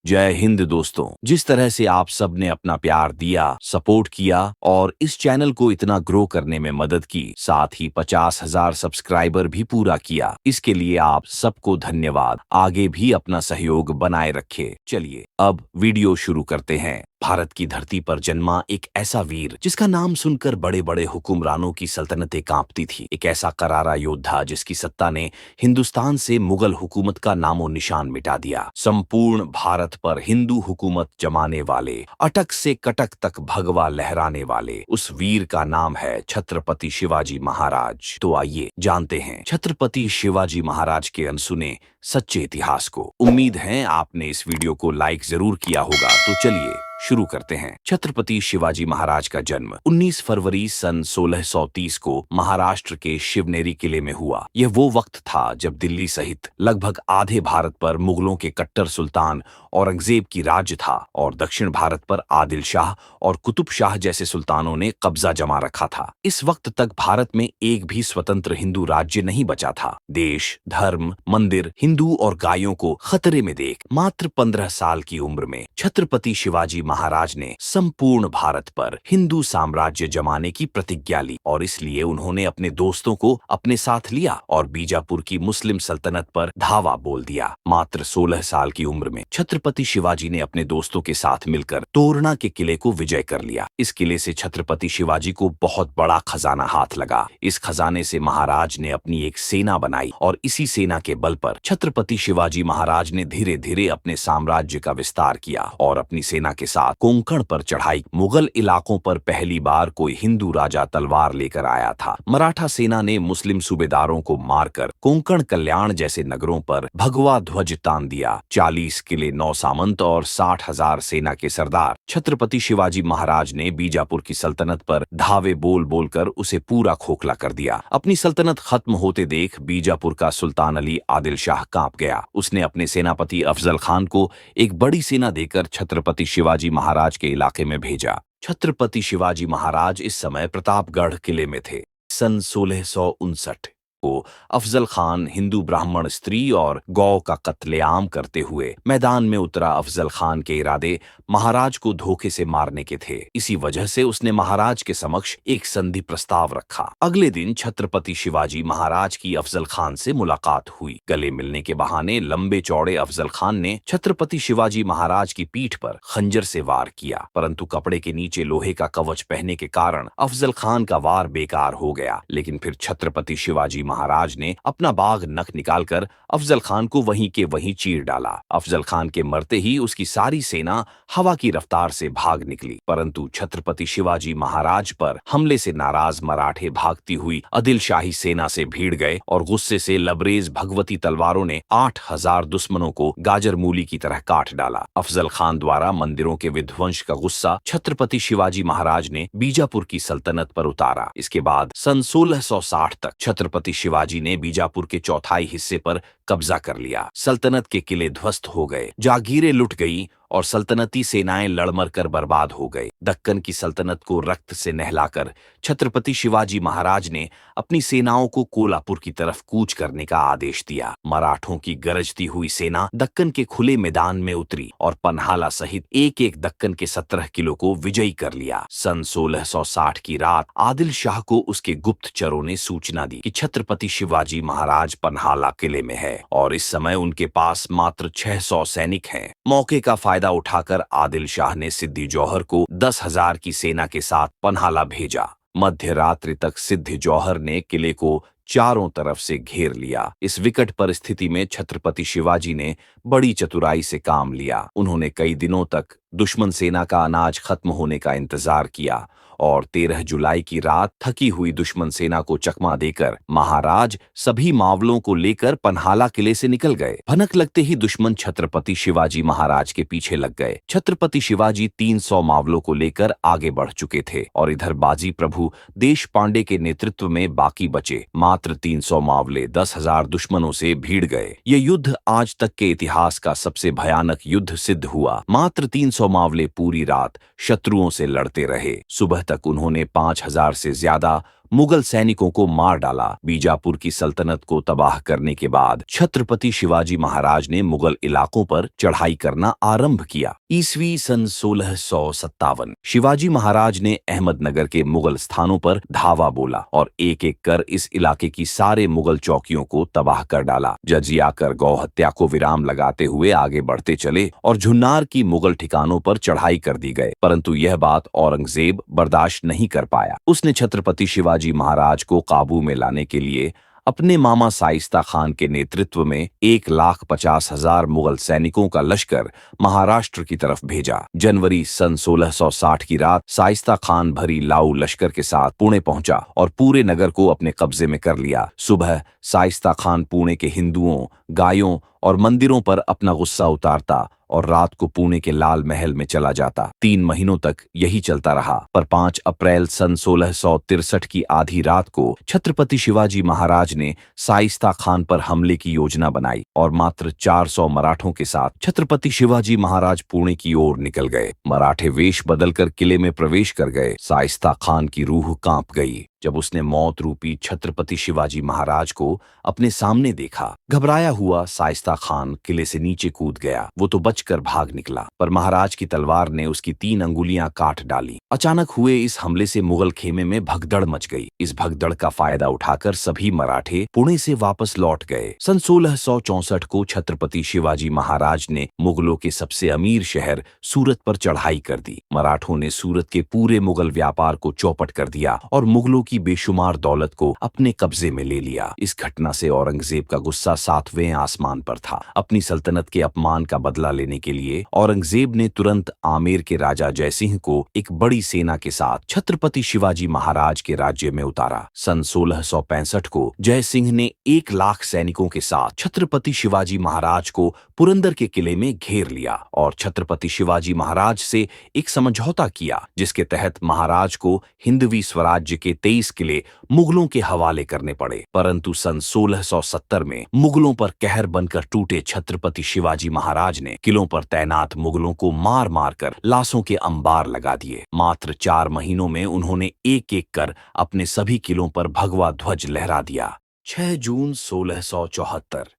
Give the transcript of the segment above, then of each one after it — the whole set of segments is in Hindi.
जय हिंद दोस्तों। जिस तरह से आप सब ने अपना प्यार दिया, सपोर्ट किया और इस चैनल को इतना ग्रो करने में मदद की, साथ ही 50,000 सब्सक्राइबर भी पूरा किया, इसके लिए आप सबको धन्यवाद। आगे भी अपना सहयोग बनाए रखे। चलिए अब वीडियो शुरू करते हैं। भारत की धरती पर जन्मा एक ऐसा वीर जिसका नाम सुनकर बड़े बड़े हुक्मरानों की सल्तनतें कांपती थी। एक ऐसा करारा योद्धा जिसकी सत्ता ने हिंदुस्तान से मुगल हुकूमत का नामो निशान मिटा दिया। संपूर्ण भारत पर हिंदू हुकूमत जमाने वाले, अटक से कटक तक भगवा लहराने वाले उस वीर का नाम है छत्रपति शिवाजी महाराज। तो आइए जानते हैं छत्रपति शिवाजी महाराज के अनसुने सच्चे इतिहास को। उम्मीद है आपने इस वीडियो को लाइक जरूर किया होगा। तो चलिए शुरू करते हैं। छत्रपति शिवाजी महाराज का जन्म 19 फरवरी सन 1630 को महाराष्ट्र के शिवनेरी किले में हुआ। यह वो वक्त था जब दिल्ली सहित लगभग आधे भारत पर मुगलों के कट्टर सुल्तान औरंगजेब की राज्य था और दक्षिण भारत पर आदिल शाह और कुतुब शाह जैसे सुल्तानों ने कब्जा जमा रखा था। इस वक्त तक भारत में एक भी स्वतंत्र हिंदू राज्य नहीं बचा था। देश, धर्म, मंदिर, हिंदू और गायों को खतरे में देख मात्र 15 साल की उम्र में छत्रपति शिवाजी महाराज ने संपूर्ण भारत पर हिंदू साम्राज्य जमाने की प्रतिज्ञा ली और इसलिए उन्होंने अपने दोस्तों को अपने साथ लिया और बीजापुर की मुस्लिम सल्तनत पर धावा बोल दिया। मात्र 16 साल की उम्र में छत्रपति शिवाजी ने अपने दोस्तों के साथ मिलकर तोरणा के किले को विजय कर लिया। इस किले से छत्रपति शिवाजी को बहुत बड़ा खजाना हाथ लगा। इस खजाने से महाराज ने अपनी एक सेना बनाई और इसी सेना के बल पर छत्रपति शिवाजी महाराज ने धीरे धीरे अपने साम्राज्य का विस्तार किया और अपनी सेना के साथ कोंकण पर चढ़ाई। मुगल इलाकों पर पहली बार कोई हिंदू राजा तलवार लेकर आया था। मराठा सेना ने मुस्लिम सूबेदारों को मारकर कोंकण, कल्याण जैसे नगरों पर भगवा ध्वज तान दिया। 40 किले, 9 सामंत और 60,000 सेना के सरदार छत्रपति शिवाजी महाराज ने बीजापुर की सल्तनत पर धावे बोल बोलकर उसे पूरा खोखला कर दिया। अपनी सल्तनत खत्म होते देख बीजापुर का सुल्तान अली आदिल शाह कांप गया। उसने अपने सेनापति अफजल खान को एक बड़ी सेना देकर छत्रपति शिवाजी महाराज के इलाके में भेजा। छत्रपति शिवाजी महाराज इस समय प्रतापगढ़ किले में थे। सन 1659 को अफजल खान हिंदू ब्राह्मण स्त्री और गौ का कत्लेआम करते हुए मैदान में उतरा। अफजल खान के इरादे महाराज को धोखे से मारने के थे। इसी वजह से उसने महाराज के समक्ष एक संधि प्रस्ताव रखा। अगले दिन छत्रपति शिवाजी महाराज की अफजल खान से मुलाकात हुई। गले मिलने के बहाने लंबे चौड़े अफजल खान ने छत्रपति शिवाजी महाराज की पीठ पर खंजर से वार किया, परंतु कपड़े के नीचे लोहे का कवच पहनने के कारण अफजल खान का वार बेकार हो गया। लेकिन फिर छत्रपति शिवाजी महाराज ने अपना बाग नख निकालकर अफजल खान को वहीं के वहीं चीर डाला। अफजल खान के मरते ही उसकी सारी सेना हवा की रफ्तार से भाग निकली, परंतु छत्रपति शिवाजी महाराज पर हमले से नाराज मराठे भागती हुई आदिल शाही सेना से भीड़ गए और गुस्से से लबरेज भगवती तलवारों ने 8,000 दुश्मनों को गाजर मूली की तरह काट डाला। अफजल खान द्वारा मंदिरों के विध्वंस का गुस्सा छत्रपति शिवाजी महाराज ने बीजापुर की सल्तनत पर उतारा। इसके बाद सन 1660 तक छत्रपति शिवाजी ने बीजापुर के चौथाई हिस्से पर कब्जा कर लिया। सल्तनत के किले ध्वस्त हो गए, जागीरें लुट गई और सल्तनती सेनाएं लड़मर कर बर्बाद हो गए। दक्कन की सल्तनत को रक्त से नहलाकर छत्रपति शिवाजी महाराज ने अपनी सेनाओं को कोल्हापुर की तरफ कूच करने का आदेश दिया। मराठों की गरजती हुई सेना दक्कन के खुले मैदान में उतरी और पन्हाला सहित एक एक दक्कन के 17 किलो को विजयी कर लिया। सन 1660 की रात आदिल शाह को उसके गुप्तचरों ने सूचना दी कि छत्रपति शिवाजी महाराज पन्हाला किले में है और इस समय उनके पास मात्र 600 सैनिक हैं। मौके का फायदा उठाकर आदिल शाह ने सिद्दी जौहर को 10,000 की सेना के साथ पन्हाला भेजा। मध्य रात्रि तक सिद्दी जौहर ने किले को चारों तरफ से घेर लिया। इस विकट परिस्थिति में छत्रपति शिवाजी ने बड़ी चतुराई से काम लिया। उन्होंने कई दिनों तक दुश्मन सेना का अनाज खत्म होने का इंतजार किया और 13 जुलाई की रात थकी हुई दुश्मन सेना को चकमा देकर महाराज सभी मावलों को लेकर पन्हाला किले से निकल गए। भनक लगते ही दुश्मन छत्रपति शिवाजी महाराज के पीछे लग गए। छत्रपति शिवाजी 300 मावलों को लेकर आगे बढ़ चुके थे और इधर बाजी प्रभु देश पांडे के नेतृत्व में बाकी बचे मात्र 300 मावले 10,000 दुश्मनों से भीड़ गए। ये युद्ध आज तक के इतिहास का सबसे भयानक युद्ध सिद्ध हुआ। मात्र 300 मावले पूरी रात शत्रुओं से लड़ते रहे। सुबह तक उन्होंने 5,000 से ज्यादा मुगल सैनिकों को मार डाला। बीजापुर की सल्तनत को तबाह करने के बाद छत्रपति शिवाजी महाराज ने मुगल इलाकों पर चढ़ाई करना आरंभ किया। ईस्वी सन 1657 शिवाजी महाराज ने अहमदनगर के मुगल स्थानों पर धावा बोला और एक एक कर इस इलाके की सारे मुगल चौकियों को तबाह कर डाला। जजिया कर गौ हत्या को विराम लगाते हुए आगे बढ़ते चले और झुन्नार की मुगल ठिकानों पर चढ़ाई कर दी गए, परंतु यह बात औरंगजेब बर्दाश्त नहीं कर पाया। उसने छत्रपति शिवाजी महाराज को काबू में लाने के लिए अपने मामा शाइस्ता खान के नेतृत्व में 1,50,000 मुगल सैनिकों का लश्कर महाराष्ट्र की तरफ भेजा। जनवरी सन 1660 की रात शाइस्ता खान भरी लाऊ लश्कर के साथ पुणे पहुंचा और पूरे नगर को अपने कब्जे में कर लिया। सुबह शाइस्ता खान पुणे के हिंदुओं, गायों और मंदिरों पर अपना गुस्सा उतारता और रात को पुणे के लाल महल में चला जाता। 3 महीनों तक यही चलता रहा, पर 5 अप्रैल सन 1663 की आधी रात को छत्रपति शिवाजी महाराज ने शाइस्ता खान पर हमले की योजना बनाई और मात्र 400 मराठों के साथ छत्रपति शिवाजी महाराज पुणे की ओर निकल गए। मराठे वेश बदलकर किले में प्रवेश कर गए। शाइस्ता खान की रूह कांप गई जब उसने मौत रूपी छत्रपति शिवाजी महाराज को अपने सामने देखा। घबराया हुआ शाइस्ता खान किले से नीचे कूद गया। वो तो बचकर भाग निकला, पर महाराज की तलवार ने उसकी 3 अंगुलियां काट डाली। अचानक हुए इस हमले से मुगल खेमे में भगदड़ मच गई। इस भगदड़ का फायदा उठाकर सभी मराठे पुणे से वापस लौट गए। सन 1664 को छत्रपति शिवाजी महाराज ने मुगलों के सबसे अमीर शहर सूरत पर चढ़ाई कर दी। मराठों ने सूरत के पूरे मुगल व्यापार को चौपट कर दिया और मुगलों की बेशुमार दौलत को अपने कब्जे में ले लिया। इस घटना से औरंगजेब का गुस्सा 7वें आसमान पर था। अपनी सल्तनत के अपमान का बदला लेने के लिए औरंगजेब ने तुरंत आमेर के राजा जयसिंह को एक बड़ी सेना के साथ छत्रपति शिवाजी महाराज के राज्य में उतारा। सन 1665 को जयसिंह ने 1 लाख सैनिकों के साथ छत्रपति शिवाजी महाराज को पुरंदर के किले में घेर लिया और छत्रपति शिवाजी महाराज से एक समझौता किया, जिसके तहत महाराज को हिंदवी स्वराज्य के 23 किले मुगलों के हवाले करने पड़े। परंतु सन 1670 में मुगलों पर कहर बनकर टूटे छत्रपति शिवाजी महाराज ने किलों पर तैनात मुगलों को मार मार कर लाशों के अंबार लगा दिए। मात्र 4 महीनों में उन्होंने एक एक कर अपने सभी किलों पर भगवा ध्वज लहरा दिया। 6 जून 1674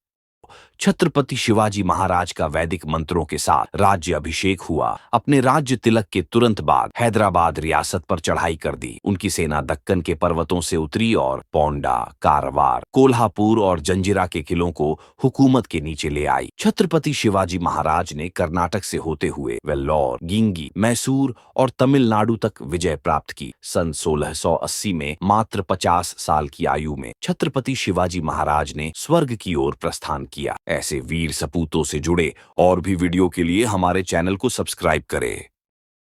छत्रपति शिवाजी महाराज का वैदिक मंत्रों के साथ राज्य अभिषेक हुआ। अपने राज्य तिलक के तुरंत बाद हैदराबाद रियासत पर चढ़ाई कर दी। उनकी सेना दक्कन के पर्वतों से उतरी और पोंडा, कारवार, कोल्हापुर और जंजीरा के किलों को हुकूमत के नीचे ले आई। छत्रपति शिवाजी महाराज ने कर्नाटक से होते हुए वेल्लोर, गिंगी, मैसूर और तमिलनाडु तक विजय प्राप्त की। सन 1680 में मात्र 50 साल की आयु में छत्रपति शिवाजी महाराज ने स्वर्ग की ओर प्रस्थान किया। ऐसे वीर सपूतों से जुड़े और भी वीडियो के लिए हमारे चैनल को सब्सक्राइब करें।